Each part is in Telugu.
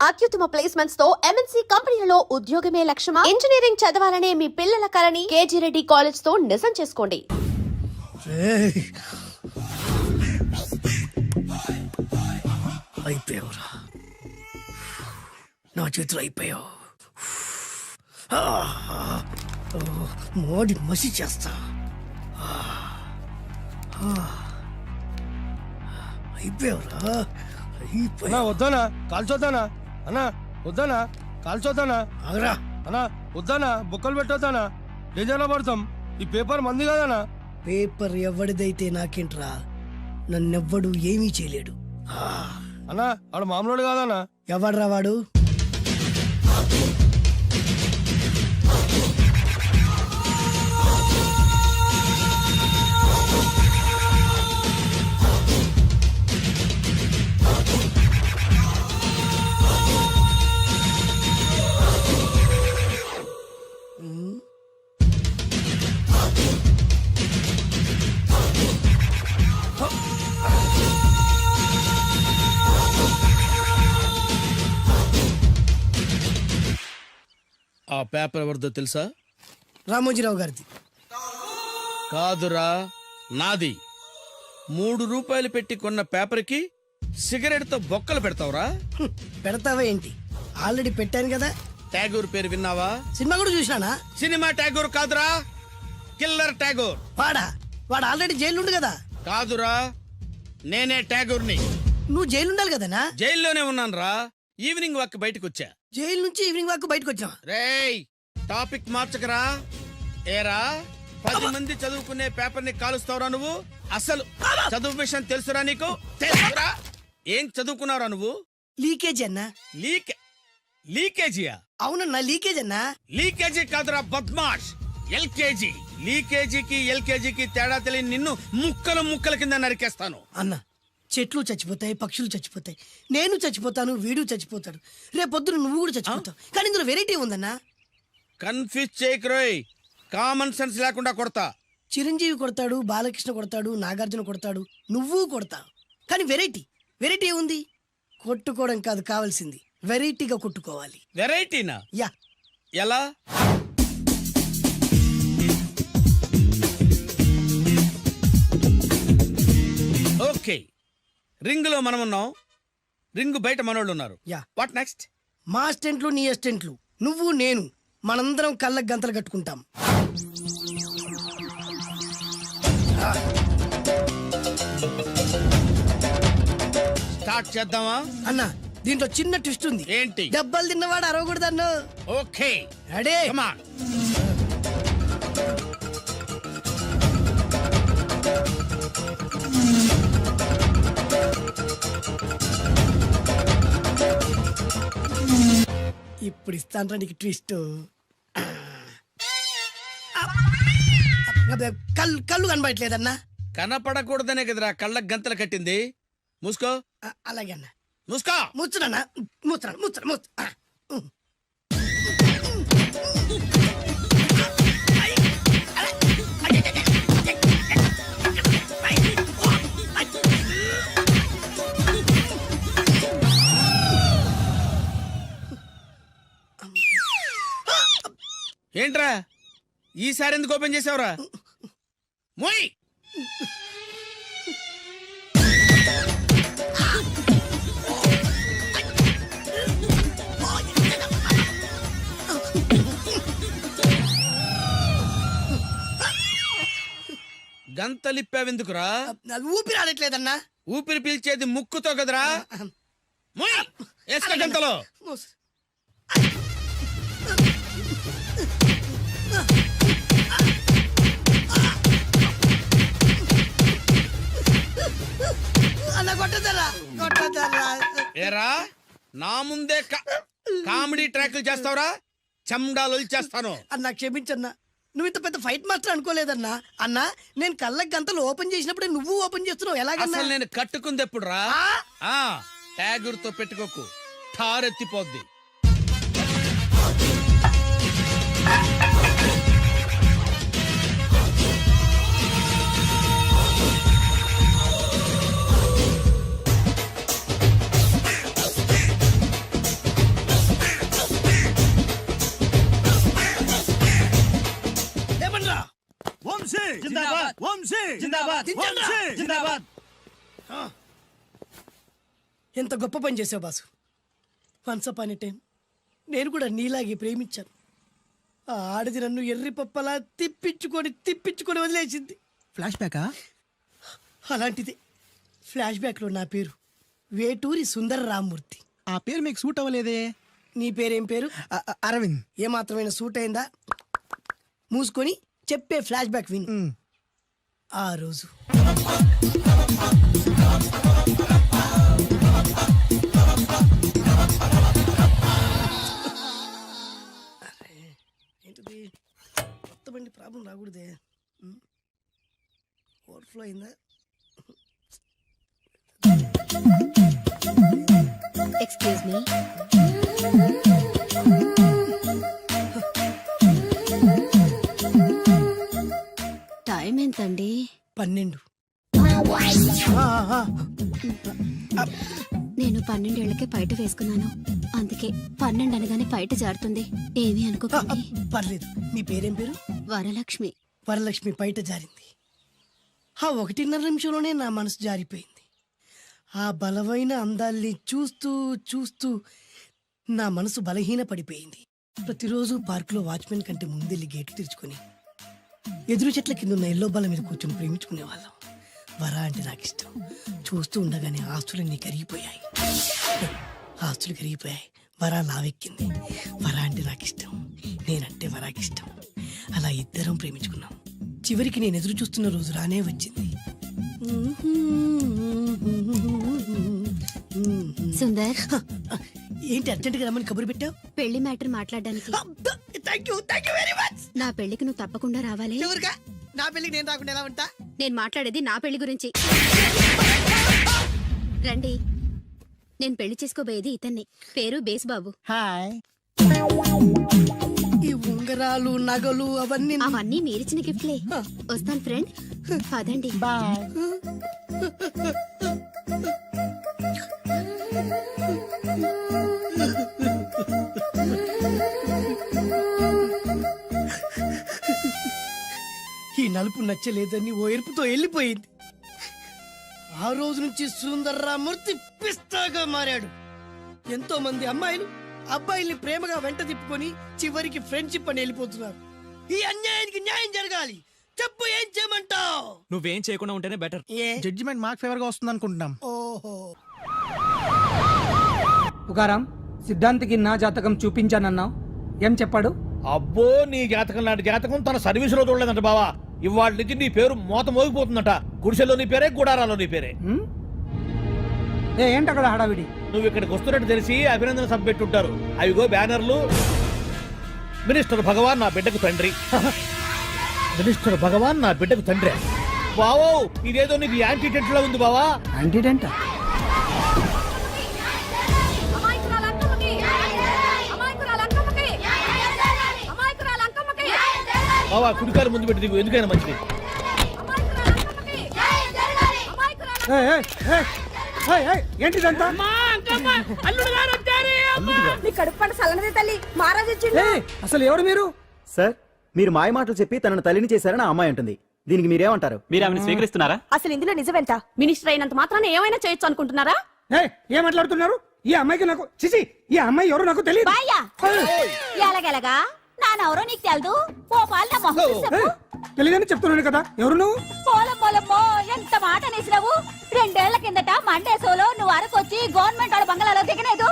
అత్యుత్తమ ప్లేస్మెంట్స్ తో ఎంఎన్సీ కంపెనీలలో ఉద్యోగమే లక్ష్యమా? ఇంజనీరింగ్ చదవాలనే మీ పిల్లల కలని కేజీ రెడ్డి కాలేజ్ తో నిజం చేసుకోండి. అయిపోయావురా, నా చేతులు అయిపోయావు. మోడి మసి చేస్తా. అయిపోయావురా, అన్నా వద్దానా కాల్చొద్దానా? అన్నా వద్దానా కాల్చొద్దానా? ఆగరా. అన్నా వద్దానా బొక్కలు పెట్టొద్దానా? డేంజర్లో పడతాం. ఈ పేపర్ మంది కదనా? పేపర్ ఎవడిదైతే నాకేంట్రా, నన్నెవ్వడు ఏమీ చేయలేడు. అన్నా ఆడు మామూలు కాదనా? ఎవడ్రా వాడు? ఆ పేపర్ ఎవరిదో తెలుసా? రామోజీరావు గారిది. కాదురా, నాది. 3 రూపాయలు పెట్టి కొన్న పేపర్కి సిగరెట్ తో బొక్కలు పెడతావురా? పెడతావా ఏంటి? ఆల్రెడీ పెట్టాను కదా. ట్యాగూర్ పేరు విన్నావా? సినిమా కూడా చూసినానా? సినిమా ట్యాగూర్ కాదురా, కిల్లర్ ట్యాగూర్. వాడు ఆల్రెడీ జైలుండు కదా. కాదురా, నేనే ట్యాగూర్ని. నువ్వు జైలుండాలి కదనా? జైల్లోనే ఉన్నాను రా. ఈవినింగ్ వాక్ బయటకు వచ్చా. జైలు నుంచి ఈవినింగ్ వాక్ బయటకు వచ్చావా? రేయ్, టాపిక్ మార్చకరా. ఏరా, 10 మంది చదువుకునే పేపర్ ని కాలుస్తావురా నువ్వు? అసలు చదువు విషయం తెలుసురా నీకు? తెలుసురా? ఏం చదువుకున్నావురా నువ్వు? లీకేజీ అన్నా. లీకేజీయా? అవునన్నా, లీకేజ్ అన్నా. లీకేజీ కాదురా బద్మాష్, ఎల్కేజీ. లీకేజీకి ఎల్కేజీకి తేడా తెలియని నిన్ను ముక్కలు ముక్కల కింద నరికేస్తాను. అన్నా, చెట్లు చచ్చిపోతాయి, పక్షులు చచ్చిపోతాయి, నేను చచ్చిపోతాను, వీడు చచ్చిపోతాడు, రేపొద్దున నువ్వు కూడా చచ్చిపోతావు. కానీ ఇందులో వెరైటీ ఉందన్నా. కన్ఫ్యూజ్ చేయకురోయ్, కామన్ సెన్స్ లేకుండా కొడతా. చిరంజీవి కొడతాడు, బాలకృష్ణ కొడతాడు, నాగార్జున కొడతాడు, నువ్వు కొడతావు. కానీ వెరైటీ ఉంది. కొట్టుకోవడం కాదు కావాల్సింది, వెరైటీగా కొట్టుకోవాలి. వెరైటీనా? యా. ఎలా? ఓకే, రింగ్ లో మనం ఉన్నాం, రింగ్ బయట మనోళ్ళు ఉన్నారు. యా. What next? మా అసిస్టెంట్లు, నీ అసిస్టెంట్లు, నువ్వు నేను, మనందరం కళ్ళకు గంతలు కట్టుకుంటాం. స్టార్ట్ చేద్దామా? అన్నా, దీంట్లో చిన్న ట్విస్ట్ ఉంది. ఏంటి? దెబ్బలు తిన్నవాడు అరవకూడదన్ను. Okay, ready? Come on. ఇప్పుడు ఇస్తాను నీకు ట్విస్ట్. కళ్ళు కనబడట్లేదన్నా. కనపడకూడదనే కదరా కళ్ళకు గంతలు కట్టింది. మూసుకో. అలాగే అన్న. మూసుకో. ముచ్చునన్నా, ముచ్చురా. ఏంట్రా ఈసారి ఎందుకు ఓపెన్ చేసావురా? మోయ్. గంతలిప్పావెందుకురా? ఊపిరి ఆడట్లేదన్నా. ఊపిరి పీల్చేది ముక్కుతో కదరా. మోయ్, వేసుకో గంతలో. ఏరా, నా ముందే కామెడీ ట్రాక్లు చేస్తావురా? చండాలు చేస్తాను. అన్నా క్షమించన్నా, నువ్వు ఇంత పెద్ద ఫైట్ మాస్టర్ అనుకోలేదన్నా. అన్నా, నేను కళ్ళకి గంతలు ఓపెన్ చేసినప్పుడే నువ్వు ఓపెన్ చేస్తున్నావు. ఎలాగన్నా? అసలు నేను కట్టుకుంది ఎప్పుడు రా? ట్యాగూర్తో పెట్టుకోకు, ఠారెత్తిపోద్ది. జిందాబాద్ వంశీ జిందాబాద్ వంశీ జిందాబాద్. ఎంత గొప్ప పని చేసావు boss. Once upon a time నేను కూడా నీలాగే ప్రేమించాను. ఆ ఆడది నన్ను ఎర్రి పప్పలా తిప్పించుకొని వదిలేసింది. ఫ్లాష్ బ్యాకా? అలాంటిది ఫ్లాష్ బ్యాక్లో నా పేరు వేటూరి సుందర రామ్మూర్తి. ఆ పేరు మీకు సూట్ అవ్వలేదే. నీ పేరేం పేరు? అరవింద్. ఏమాత్రమైన సూట్ అయిందా? మూసుకొని చెప్పే ఫ్లాష్ బ్యాక్ విను. ఆ రోజు ఏంటిది కొత్త బండి ప్రాబ్లం రాకూడదే. ఓవర్ఫ్లో అయిందా? Excuse me. టైం ఎంతండి? 12. నేను 12 ఏళ్లకే పైట వేసుకున్నాను. అందుకే 12 అనగానే పైట జారుతుంది. ఏమీ అనుకోకండి. పర్లేదు. మీ పేరేం పేరు? వరలక్ష్మి. వరలక్ష్మి పైట జారింది. ఆ 1.5 నిమిషంలోనే నా మనసు జారిపోయింది. ఆ బలమైన అందాల్ని చూస్తూ చూస్తూ నా మనసు బలహీన పడిపోయింది. ప్రతిరోజు పార్కులో వాచ్మెన్ కంటే ముందెళ్ళి గేటు తెరుచుకొని ఎదురు చెట్ల కింద ఉన్న ఎల్లో బాల మీద కూర్చొని ప్రేమించుకునే వాళ్ళం. వర అంటే నాకు ఇష్టం. చూస్తూ ఉండగానే ఆస్తులన్నీ కరిగిపోయాయి. ఆస్తులు కరిగిపోయాయి. వర లావెక్కింది. వర అంటే నాకు ఇష్టం, నేనంటే వరాకి ఇష్టం. అలా ఇద్దరం ప్రేమించుకున్నాం. చివరికి నేను ఎదురు చూస్తున్న రోజు రానే వచ్చింది. సుందర్, ఏంటి అర్జెంట్గా రమ్మని కబురు పెట్టావు? పెళ్లి మ్యాటర్ మాట్లాడడానికి. Thank you very much. నా పెళ్లికి నువ్వు తప్పకుండా రావాలి. చివరిగా నా పెళ్లికి నేను రాకుండా ఎలా ఉంటా? నేను మాట్లాడేది నా పెళ్లి గురించి. రండి. నేను పెళ్లి చేసుకోబోయేది ఇతన్ని. పేరు బేస్బాబు. హాయ్. ఈ ఉంగరాలు నగలు అవన్నీ అవన్నీ మీరిచ్చిన గిఫ్ట్లే. వస్తాను ఫ్రెండ్. పదండి. బాయ్. ఈ నలుపు నచ్చలేదని ఓ ఎరుపుతో వెళ్ళిపోయింది. ఆ రోజు నుంచి సుందర్రామూర్తి పిస్తాగా మారాడు. ఎంతో మంది అమ్మాయిలు అబ్బాయిల్ని ప్రేమగా వెంట తిప్పుకొని చివరికి ఫ్రెండ్షిప్ అని వెళ్ళిపోతున్నారు. ఈ అన్యాయానికి న్యాయం జరగాలి. చెప్పు, ఏం చేయమంటావు? నువ్వేం చేయకుండా ఉంటేనే బెటర్. ఏ? జడ్జిమెంట్ మాకు ఫేవర్ గా వస్తుంది అనుకుంటున్నాం. ఓహో. పుకారం, సిద్ధాంతికి నా జాతకం చూపించానన్నావు, ఏం చెప్పాడు? అబ్బో, నీ జాతకం లాంటి జాతకం తన సర్వీస్ లో చూడలేదంట బావా. ఇవాళ నుంచి నీ పేరు మోత మోగిపోతుందట. గుడిసెలో నీ పేరే, గుడారాలో నీ పేరే. ఏంటి అక్కడ హడావిడి? నువ్వు ఇక్కడికి వస్తున్నట్టు తెలిసి అభినందన సభ పెట్టుంటారు. అవిగో బ్యానర్లు. మినిస్టర్ భగవాన్ నా బిడ్డకు తండ్రి. మినిస్టర్ భగవాన్ నా బిడ్డకు తండ్రి. బావో, ఇదేదో నీకు యాంటీ టెంట్ లా ఉంది బావా. యాంటీడెంట్? బావా, కుడికారు ముందు పెట్టి దిగు, ఎందుకైనా మంచిది. ఏంటిదంతా? అసలు ఎవరు మీరు? సార్, మీరు మాయ మాటలు చెప్పి తనను తల్లిని చేశారని ఆ అమ్మాయి అంటుంది. దీనికి మీరేమంటారు? మీరు ఆమెను స్వీకరిస్తున్నారా? అసలు ఇందులో నిజమేంట? మినిస్టర్ అయినంత మాత్రాన ఏమైనా చేయొచ్చు అనుకుంటున్నారా? ఏం మాట్లాడుతున్నారు? ఈ అమ్మాయికి నాకు చిచి, ఈ అమ్మాయి ఎవరు నాకు తెలియదు. ఎలాగెలగా నానెవరో నీకు తెలదు. ఓ పాలు నా మొహం చూసి చెప్పు. తెలియదని చెప్తున్నాను కదా. ఎవరు నువ్వు? పోలమ్మో ఎంత మాట అనేసినావు. 2 ఏళ్ల కిందట మండేసోలో నువ్వు అరకొచ్చి గవర్నమెంట్ వాళ్ళ బంగాళాలో దిగలేదు.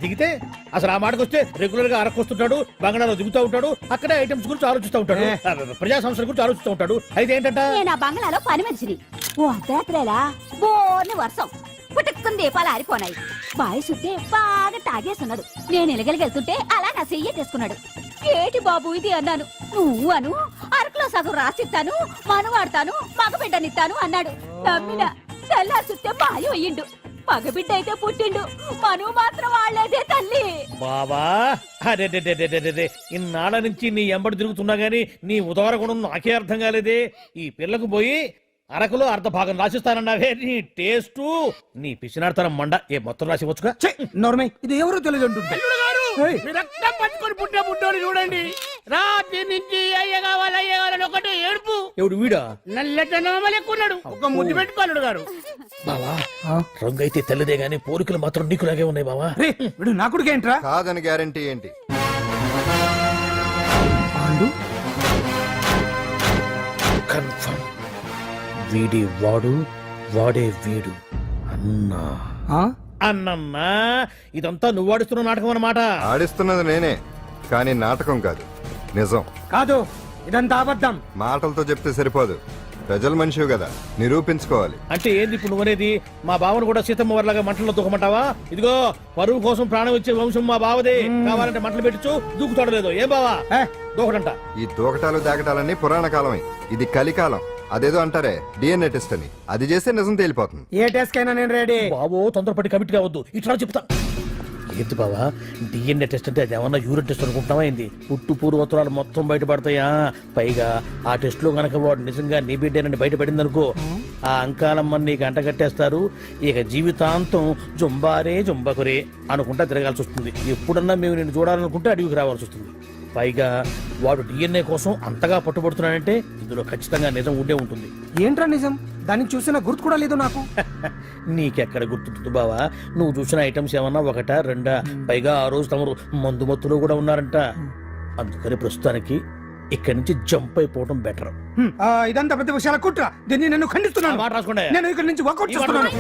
దిగితే అసలు ఆ మాటకు వస్తే రెగ్యులర్ గా అరకొస్తుంటాడు, బంగాళాలో దిగుతూ ఉంటాడు, అక్కడే ఐటమ్స్ గురించి ఆలోచిస్తూ ఉంటాడు, ప్రజా సంస్థల గురించి ఆలోచిస్తూ ఉంటాడు. అయితే ఏంటంట, నేను ఆ బంగాళాలో పని మనిషిని. ఓ అర్ధరాత్రేలా బోర్ని వర్షం పుట్టుకుని దీపాలు ఆరిపోనాయి. బాయి సుట్టే బాగా తాగేస్తున్నాడు. నేను ఎలగలిగెళ్తుంటే అలా నా చెయ్యి తీసుకున్నాడు. ఏటి బాబు ఇది అన్నాను. నువ్వు అను, అరకులో సగం రాసిస్తాను, మనువాడతాను, మగబిడ్డనిస్తాను అన్నాడు. నమ్మిన తెల్లారి సుట్టే బాయి అయ్యిండు. మగబిడ్డ అయితే పుట్టిండు, మనువు మాత్రం వాళ్లేదే తల్లి. బాబా అరే ఇన్నాళ్ళ నుంచి నీ ఎంబడి తిరుగుతున్నా గానీ నీ ఉదార గుణం నాకే అర్థం కాలేదే. ఈ పిల్లకు పోయి అరకులో అర్ధ భాగం రాసిస్తానన్నావే. నీ టేస్టు, నీ పిచ్చినాడతనం మండ. ఏ మొత్తం రాసివచ్చుగా. నోర్మై, ఇది ఎవరో తెలియదు అంటుంటే. మీరు రక్తం పట్టుకొని పుట్టే పుట్టోని చూడండి. రాత్రి నుంచి అయ్య కావాలని ఒకటి ఏడుపు. ఎవడు వీడా? నల్లటనోమలు ఎక్కున్నాడు. ఒక ముద్దు పెట్టుకోలేడు గారు. బావా రంగు అయితే తెల్లదే గానీ పోలికలు మాత్రం నీకులాగే ఉన్నాయి బావా. రే వీడు నా కొడుకేంట్రా? కాదని గ్యారంటీ ఏంటి? పాండు కన్ఫర్మ్ వీడి వాడు వాడే వీడు అన్నా. అన్నమ్మా ఇదంతా నువ్వు ఆడుతున్న నాటకం అన్నమాట. ఆడిస్తున్నది నేనే, కానీ నాటకం కాదు, నిజం. కాదు, ఇదంతా అబద్ధం. మాటలతో చెప్తే సరిపోదు, ప్రజల మనిషివి కదా, నిరూపించుకోవాలి. అంటే ఏంది ఇప్పుడు నువ్వనేది? మా బావను కూడా సీతమ్మ వారిలాగా మంటల్లో దూకమంటావా? ఇదిగో పరువు కోసం ప్రాణం ఇచ్చే వంశం మా బావదే. కావాలంటే మంటలు పెట్టచ్చు, దూకుతాడు లేదు. ఏం బావా దూకడంట? ఈ దూకటాలు దాకటాలన్నీ పురాణ కాలమే, ఇది కలికాలం. అదేదో అంటారే డిఎన్ఏ టెస్ట్ అని, అది చేస్తే నిజం తేలిపోతుంది. ఏ టెస్ట్ కైనా నేను రెడీ. బావో తొందరపడి కమిట్ కావద్దు, ఇట్లా చెప్తా. ఏంటి బావా డిఎన్ఏ టెస్ట్ అంటే అది ఏమన్నా యూరిన్ టెస్ట్ అనుకుంటున్నావా ఏంది? పుట్టు పూర్వోత్తరాలు మొత్తం బయటపడతాయా? పైగా ఆ టెస్ట్ లో గనక వాడు నిజంగా నీ బిడ్డేనని బయటపడింది అనుకో, ఆ అంకాలమ్మని నీకు అంట కట్టేస్తారు. ఇక జీవితాంతం జుంబారే జుంబకురే అనుకుంటా తిరగాల్సి వస్తుంది. ఎప్పుడన్నా మేము నిన్ను చూడాలనుకుంటే అడవికి రావాల్సి వస్తుంది. పైగా వాడు డిఎన్ఏ కోసం అంతగా పట్టుబడుతున్నాడంటే ఇందులో ఖచ్చితంగా నిజం ఉండే ఉంటుంది. ఏంట్రా నిజం? దాన్ని చూసిన గుర్తు కూడా లేదు నాకు. నీకెక్కడ గుర్తుంటుంది బావా? నువ్వు చూసిన ఐటమ్స్ ఏమన్నా ఒకటా రెండా? పైగా ఆ రోజు తమరు మందు మత్తులో కూడా ఉన్నారంట. అందుకని ప్రస్తుతానికి ఇక్కడి నుంచి జంప్ అయిపోవడం బెటర్. ఇదంతా పెద్ద విషయాల కుట్ర. దీన్ని నేను ఖండిస్తున్నాను. మాట రాసుకోండి. నేను ఇక్కడి నుంచి వర్కౌట్ చేస్తున్నాను.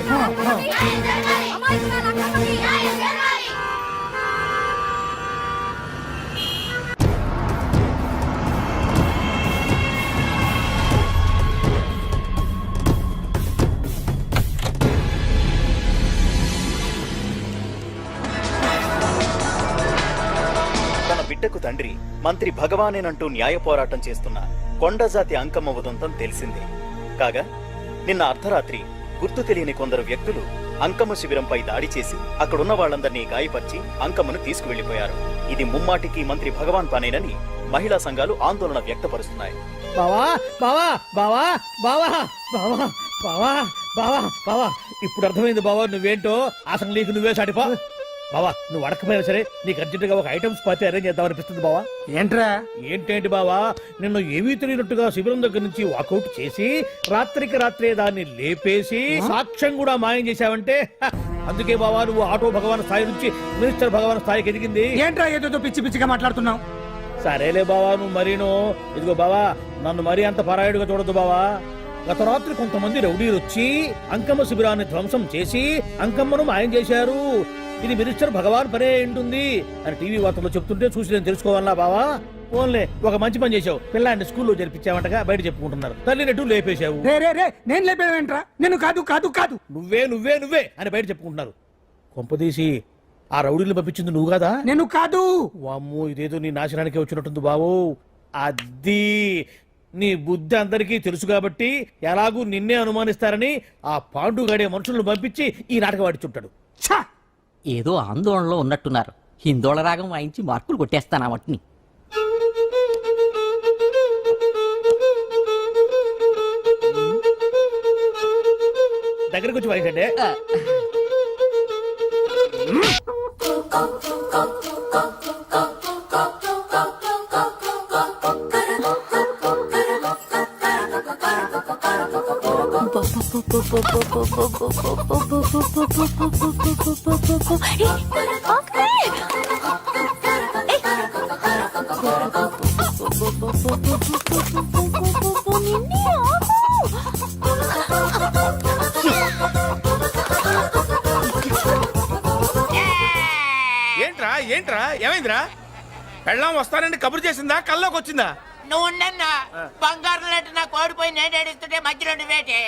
తన బిడ్డకు తండ్రి మంత్రి భగవానేనంటూ న్యాయ పోరాటం చేస్తున్న కొండజాతి అంకమ్మ ఉదంతం తెలిసిందే. కాగా నిన్న అర్ధరాత్రి గుర్తు తెలియని కొందరు వ్యక్తులు అంకమ్మ శిబిరంపై దాడి చేసి అక్కడున్న వాళ్ళందరినీ గాయపరిచి అంకమ్మను తీసుకువెళ్లిపోయారు. ఇది ముమ్మాటికి మంత్రి భగవాన్ పనేనని మహిళా సంఘాలు ఆందోళన వ్యక్తపరుస్తున్నాయి. బావా బావా బావా బావా బావా బావా బావా బావా ఇప్పుడు అర్థమైంది బావా నువ్వేంటో. అసలు నీకు నువ్వే సాటిపా. బావా నువ్వు అడకపోయినా సరే నీకు అర్జెంటుగా ఒక ఐటమ్స్ పార్టీ అరేంజ్ చేద్దాం అనిపిస్తుంది బావా. ఏంట్రా? ఏంటేంటి బావా, నిన్ను ఏమీ తెలియనట్టుగా శిబిరం దగ్గర నుంచి వాకౌట్ చేసి రాత్రికి రాత్రే దాన్ని లేపేసి సాక్ష్యం కూడా మాయం చేశావంటే అందుకే బావా నువ్వు ఆటో భగవాన్ స్థాయి నుంచి మినిస్టర్ భగవాన్ స్థాయికి ఎదిగింది. ఏంట్రా ఏదో పిచ్చి పిచ్చిగా మాట్లాడుతున్నావు? సరేలే బావా నువ్వు మరీను. ఇదిగో బావా నన్ను మరీ అంత పరాయుడుగా చూడద్దు బావా. గత రాత్రి కొంతమంది రౌడీలు వచ్చి అంకమ్మ శిబిరాన్ని ధ్వంసం చేసి అంకమ్మను మాయం చేశారు. ఇది మినిస్టర్ భగవాన్ పనే ఉంటుంది అని టీవీ వార్తల్లో చెప్తుంటే చూసి నేను తెలుసుకోవాలా బావా. ఓన్లే ఒక మంచి పని చేశావు, పిల్లాన్ని స్కూల్లో జరిపించావంటగా బయట చెప్పుకుంటున్నారు. తల్లినట్టు లేపేశావు. నేను లేపేవేంట్రా? నేను కాదు కాదు కాదు నువ్వే నువ్వే నువ్వే అని బయట చెప్పుకుంటున్నారు. కొంపదీసి ఆ రౌడీలు పంపించింది నువ్వు కాదా? నేను కాదు. వామ్మో ఇదేదో నీ నాశనానికి వచ్చినట్టుంది బావు. అది నీ బుద్ధి అందరికీ తెలుసు కాబట్టి ఎలాగూ నిన్నే అనుమానిస్తారని ఆ పాండుగాడే మనుషులను పంపించి ఈ నాటకం ఆడిచుంటాడు. ఏదో ఆందోళనలో ఉన్నట్టున్నారు. హిందోళ రాగం వాయించి మార్కులు కొట్టేస్తాను ఆ మట్టిని. దగ్గరకు వచ్చి వాయించండి. ఏంట్రా ఏంట్రా ఏమైందిరా? పెళ్ళాం వస్తానండి కబురు చేసిందా, కల్లోకి వచ్చిందా? నువ్వు బంగారం లాంటి నా కోడిపోయి నేడేడిస్తుంటే మధ్యలో వేటే.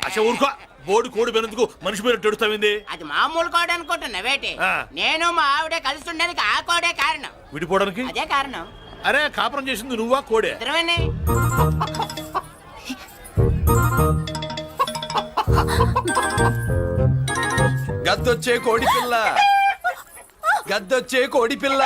అసలు ఊరుకో, బోర్డు కోడి పెనందుకు మనిషి మీద తెడుస్తావింది. అది మామూలు కోడి అనుకుంటున్నా వేటే. నేను మా ఆవిడే కలిసి ఉండడానికి ఆ కోడే కారణం. విడిపోవడానికి అదే కారణం. అరే కాపురం చేసింది నువ్వా కోడే? ఇద్దరమేనే. గద్దొచ్చే కోడి పిల్ల, గద్దొచ్చే కోడి పిల్ల.